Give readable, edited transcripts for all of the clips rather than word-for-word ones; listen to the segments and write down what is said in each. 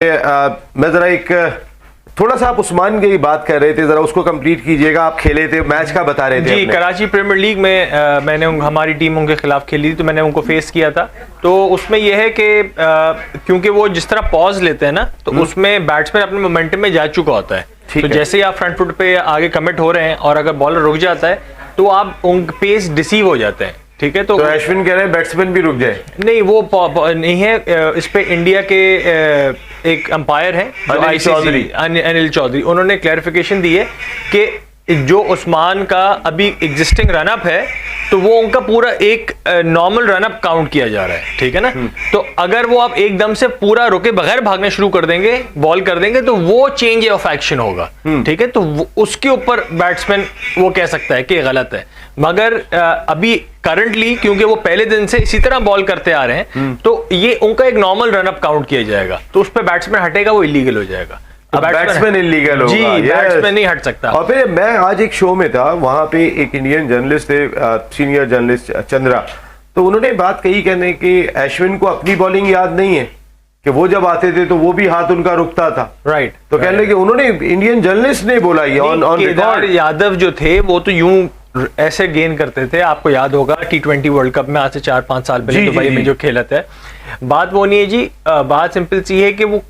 मैं जरा एक थोड़ा सा आप उस्मान की बात कर रहे थे, जरा उसको कंप्लीट कीजिएगा। आप खेले थे, मैच का बता रहे थे जी। कराची प्रीमियर लीग में मैंने हमारी टीम उनके खिलाफ खेली थी, तो मैंने उनको फेस किया था। तो उसमें यह है कि क्योंकि वो जिस तरह पॉज लेते हैं ना, तो उसमें बैट्समैन अपने मोमेंटम में जा चुका होता है। तो जैसे ही आप फ्रंट फुट पे आगे कमिट हो रहे हैं और अगर बॉलर रुक जाता है तो आप उन पेस डिसीव हो जाते हैं। ठीक है, तो अश्विन कह रहे हैं बैट्समैन भी रुक जाए। नहीं, वो नहीं है। इस पे इंडिया के एक अंपायर हैं अनिल चौधरी, उन्होंने क्लैरिफिकेशन दी है कि जो उस्मान का अभी एग्जिस्टिंग रनअप है तो वो उनका पूरा एक नॉर्मल रनअप काउंट किया जा रहा है। ठीक है ना। तो अगर वो आप एकदम से पूरा रुके बगैर भागने शुरू कर देंगे, बॉल कर देंगे, तो वो चेंज ऑफ एक्शन होगा। ठीक है, तो उसके ऊपर बैट्समैन वो कह सकता है कि गलत है। मगर अभी करंटली क्योंकि वो पहले दिन से इसी तरह बॉल करते आ रहे हैं, तो ये उनका एक नॉर्मल रनअप काउंट किया जाएगा। तो उस पर बैट्समैन हटेगा, वो इलीगल हो जाएगा। बैट्समैन इलीगल होगा। जी, बैट्समैन नहीं हट सकता। और फिर मैं आज एक शो में था, वहां पे एक इंडियन जर्नलिस्ट थे, सीनियर जर्नलिस्ट चंद्रा, तो उन्होंने बात कही, कहने कि अश्विन को अपनी बॉलिंग याद नहीं है कि वो जब आते थे तो वो भी हाथ उनका रुकता था। राइट। तो कहने लगे, उन्होंने इंडियन जर्नलिस्ट ने बोला ये ऑन रिकॉर्ड। यादव जो थे वो तो यूं ऐसे गेन करते थे, आपको याद होगा T20 वर्ल्ड कप में आज से 4-5 साल पहले दुबई में जो खेला था। बात वो नहीं है जी, बात सिंपल सी है कि वो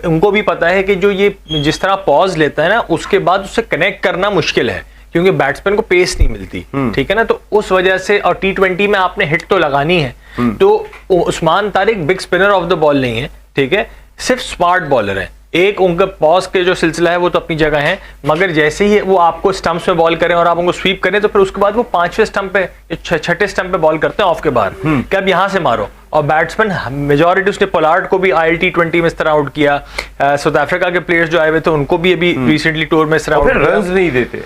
उनको भी पता है कि जो ये जिस तरह पॉज लेता है ना, उसके बाद उससे कनेक्ट करना मुश्किल है क्योंकि बैट्समैन को पेस नहीं मिलती। ठीक है ना। तो उस वजह से, और T20 में आपने हिट तो लगानी है, तो Usman Tariq big spinner of the ball नहीं है। ठीक है, सिर्फ स्मार्ट बॉलर है। एक उनका पॉज के जो सिलसिला है वो तो अपनी जगह है, मगर जैसे ही वो आपको स्टंप्स में बॉल करें और आप उनको स्वीप करें तो फिर उसके बाद वो 5वें स्टंप पे, 6ठे स्टंप पे बॉल करते हैं ऑफ के बाहर कि अब यहां से मारो। और बैट्समैन मेजॉरिटी, उसने पोलार्ड को भी ILT20 में इस तरह आउट किया। साउथ अफ्रीका के प्लेयर्स जो आए हुए थे उनको भी अभी रिसेंटली टूर में इस तरह आउट किया। रन्स नहीं देते।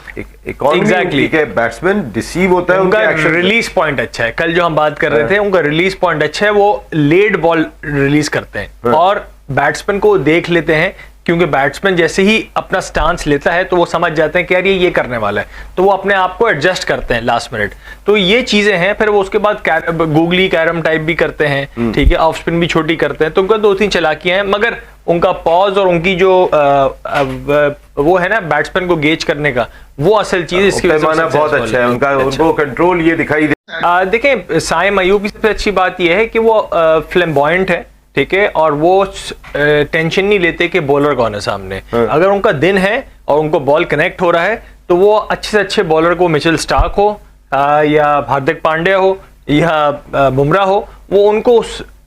एग्जैक्टली, बैट्समैन डिसीव होता है। उनका रिलीज पॉइंट अच्छा है। कल जो हम बात कर रहे थे, उनका रिलीज पॉइंट अच्छा है, वो लेट बॉल रिलीज करते हैं और बैट्समैन को देख लेते हैं क्योंकि बैट्समैन जैसे ही अपना स्टांस लेता है तो वो समझ जाते हैं कि यार ये करने वाला है, तो वो अपने आप को एडजस्ट करते हैं लास्ट मिनट। तो ये चीजें हैं। फिर वो उसके बाद गूगली कैरम टाइप भी करते हैं। ठीक है, ऑफ स्पिन भी छोटी करते हैं। तो उनका 2-3 चलाकियां हैं, मगर उनका पॉज और उनकी जो वो है ना बैट्समैन को गेज करने का, वो असल चीज इसकी पैमाना बहुत अच्छा है उनका। उनको कंट्रोल ये दिखाई दे। देखें, साइम अयूब की सबसे अच्छी बात यह है कि वो फ्लैम्बॉयंट है। ठीक है, और वो टेंशन नहीं लेते कि बॉलर कौन है सामने। अगर उनका दिन है और उनको बॉल कनेक्ट हो रहा है तो वो अच्छे से अच्छे बॉलर को, मिचेल स्टार्क हो या हार्दिक पांड्या हो या बुमराह हो, वो उनको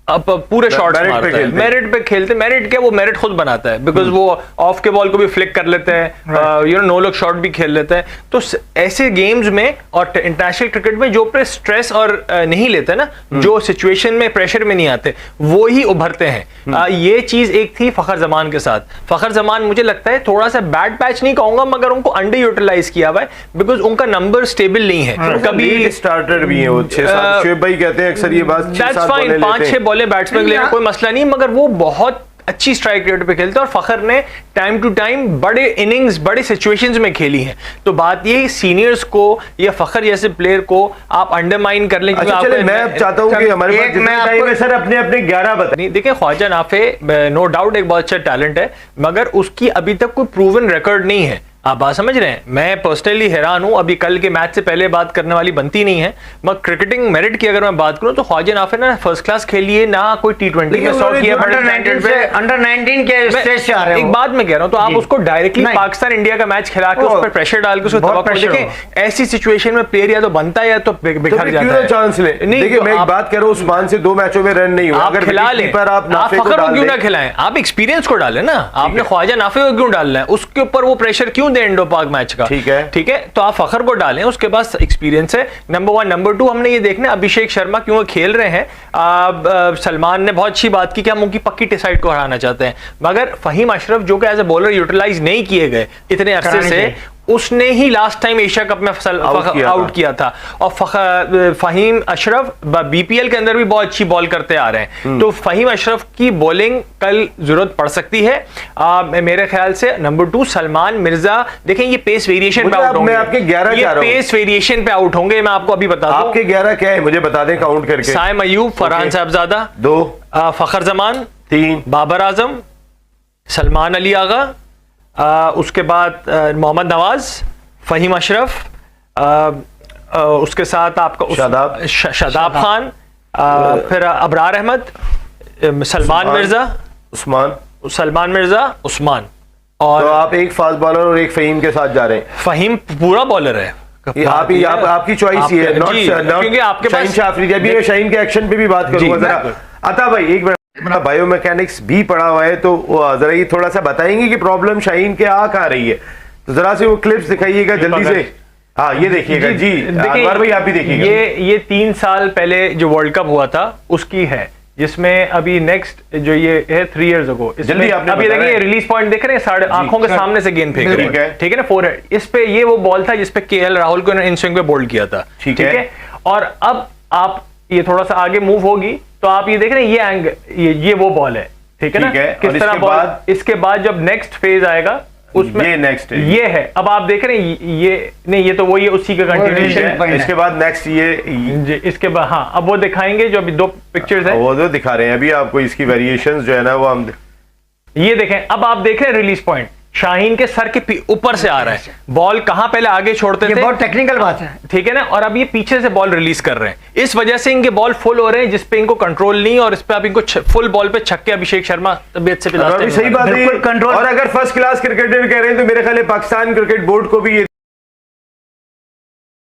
अब पूरे शॉट्स मारते हैं, मेरिट पे खेलते। मेरिट क्या, वो मेरिट खुद बनाता है, बिकॉज वो ऑफ के बॉल को भी फ्लिक कर लेते हैं, नो लुक शॉट भी खेल लेते हैं। तो ऐसे गेम्स में और इंटरनेशनल क्रिकेट में जो पे स्ट्रेस और नहीं लेते ना, जो सिचुएशन में प्रेशर में नहीं आते, वो ही उभरते हैं। ये चीज एक थी फखर जमान के साथ। फखर जमान मुझे लगता है थोड़ा सा बैड पैच नहीं कहूंगा, मगर उनको अंडर यूटिलाइज किया हुआ है, बिकॉज उनका नंबर स्टेबल नहीं है। कभी स्टार्टर भी है वो 6-7, शुएब भाई कहते हैं अक्सर ये बात, 5-6 बॉलें बैट्समैन के लिए कोई मसला नहीं, मगर वो बहुत अच्छी स्ट्राइक रेट पे खेलते हैं और फखर ने टाइम टू टाइम बड़े इनिंग्स, बड़े सिचुएशंस में खेली हैं। तो बात ये, सीनियर्स को या फखर जैसे प्लेयर को आप अंडरमाइन कर लें। अच्छा, मैं चाहता हूं कि हमारे पास जितना टाइम है सर, अपने 11 बताइए। देखिए, ख्वाजा नाफे नो डाउट एक बहुत अच्छा टैलेंट है, मगर उसकी अभी तक कोई प्रूवन रिकॉर्ड नहीं है। आप बात समझ रहे हैं। मैं पर्सनली हैरान हूं, अभी कल के मैच से पहले बात करने वाली बनती नहीं है, मगर क्रिकेटिंग मेरिट की अगर मैं बात करूं तो ख्वाजा नाफे ने फर्स्ट क्लास खेली है ना, कोई T20 में 100 किया, अंडर 19 के स्टेज से आ रहे हो। एक बात मैं कह रहा हूं, तो आप उसको डायरेक्टली पाकिस्तान इंडिया का मैच खिला के उस पर प्रेशर डाल के उसको तवक्कुल देखें। ऐसी सिचुएशन में प्लेयर या तो बनता है या तो बिखर जाता है। चांस ले। देखिए, मैं एक बात कह रहा हूं, उस्मान से 2 मैचों में रन नहीं हुआ, आप खिला लें, आप फखर को क्यों ना खिलाएं, आप एक्सपीरियंस को डालें ना। आपने ख्वाजा नाफे को क्यों डालना है, उसके ऊपर वो प्रेशर क्यों दें इंडो पाक मैच का। ठीक है, तो आप फखर को डालें, उसके पास एक्सपीरियंस है, नंबर 1। नंबर 2, हमने ये देखना अभिषेक शर्मा क्यों खेल रहे हैं। सलमान ने बहुत अच्छी बात की कि हम उनकी पक्की टिसाइड को हराना चाहते हैं, मगर फहीम अशरफ जो कि एज ए बॉलर यूटिलाइज नहीं किए गए इतने अरसे से, उसने ही लास्ट टाइम एशिया कप में आउट किया था। और फहीम अशरफ BPL के अंदर भी बहुत अच्छी बॉल करते आ रहे हैं। तो फहीम अशरफ की बॉलिंग कल जरूरत पड़ सकती है मेरे ख्याल से। नंबर 2, सलमान मिर्जा, देखें ये पेस वेरिएशन पे आउट होंगे। आपके 11 ये पेस वेरिएशन पे आउट होंगे, मैं आपको अभी बता दूं। आपके 11 क्या है मुझे बता दें काउंट करके। साइम अयूब, फरहान साहबजादा 2, फखर जमान 3, बाबर आजम सलमान अली आगा, उसके बाद मोहम्मद नवाज, फ़हीम अशरफ, उसके साथ आपका शादाब खान, फिर अबरार अहमद, सलमान मिर्जा, उस्मान। और तो आप एक फास्ट बॉलर और एक फहीम के साथ जा रहे हैं। फहीम पूरा बॉलर है। आपकी चॉइस ही है, क्योंकि आपके पास शाहीन अफरीदी। अभी मैं शाहीन के एक्शन पे भी बात करूंगा जरा। अता भाई एक मिनट, बायोमैकेनिक्स भी पढ़ा हुआ है, तो जरा ये थोड़ा सा बताएंगे कि प्रॉब्लम शाहीन के आ कहाँ रही है, तो जरा से वो क्लिप्स दिखाइएगा जल्दी से। हाँ ये देखिएगा जी, अनवर भाई आप भी देखिएगा। ये 3 साल पहले जो वर्ल्ड कप हुआ था उसकी है, जिसमें अभी नेक्स्ट जो ये है 3 years ago, जल्दी आपने अभी देखिए रिलीज पॉइंट देख रहे हैं, साढ़े आंखों के सामने से गेंद फेंक रही है, ठीक है ना, फोरहेड। इस पे ये वो बॉल था जिसपे केएल राहुल को इन स्विंग पे बोल्ड किया था, ठीक है। और अब आप ये थोड़ा सा आगे मूव होगी तो आप ये देख रहे हैं, ये एंगल, ये वो बॉल है, ठीक है ना, किस तरह बॉल। इसके बाद जब नेक्स्ट फेज आएगा उसमें ये नेक्स्ट ये है, अब आप देख रहे हैं ये नहीं, ये तो वही है, उसी का कंटिन्यूएशन है। इसके बाद नेक्स्ट ये इसके बाद हाँ, अब वो दिखाएंगे जो अभी 2 पिक्चर्स है, वो जो दिखा रहे हैं अभी आपको, इसकी वेरिएशंस जो है ना वो हम ये देखें। अब आप देख रहे हैं रिलीज पॉइंट शाहीन के सर के ऊपर से आ रहा है, बॉल कहां पहले आगे छोड़ते थे, बहुत टेक्निकल बात है, ठीक है ना, और अब ये पीछे से बॉल रिलीज कर रहे हैं, इस वजह से इनके बॉल फुल हो रहे हैं, जिसपे इनको कंट्रोल नहीं, और इस पे आप इनको फुल बॉल पे छक्के अभिषेक शर्मा तबीयत से सही बात है। और अगर फर्स्ट क्लास क्रिकेटर कह रहे हैं तो मेरे ख्याल पाकिस्तान क्रिकेट बोर्ड को भी ये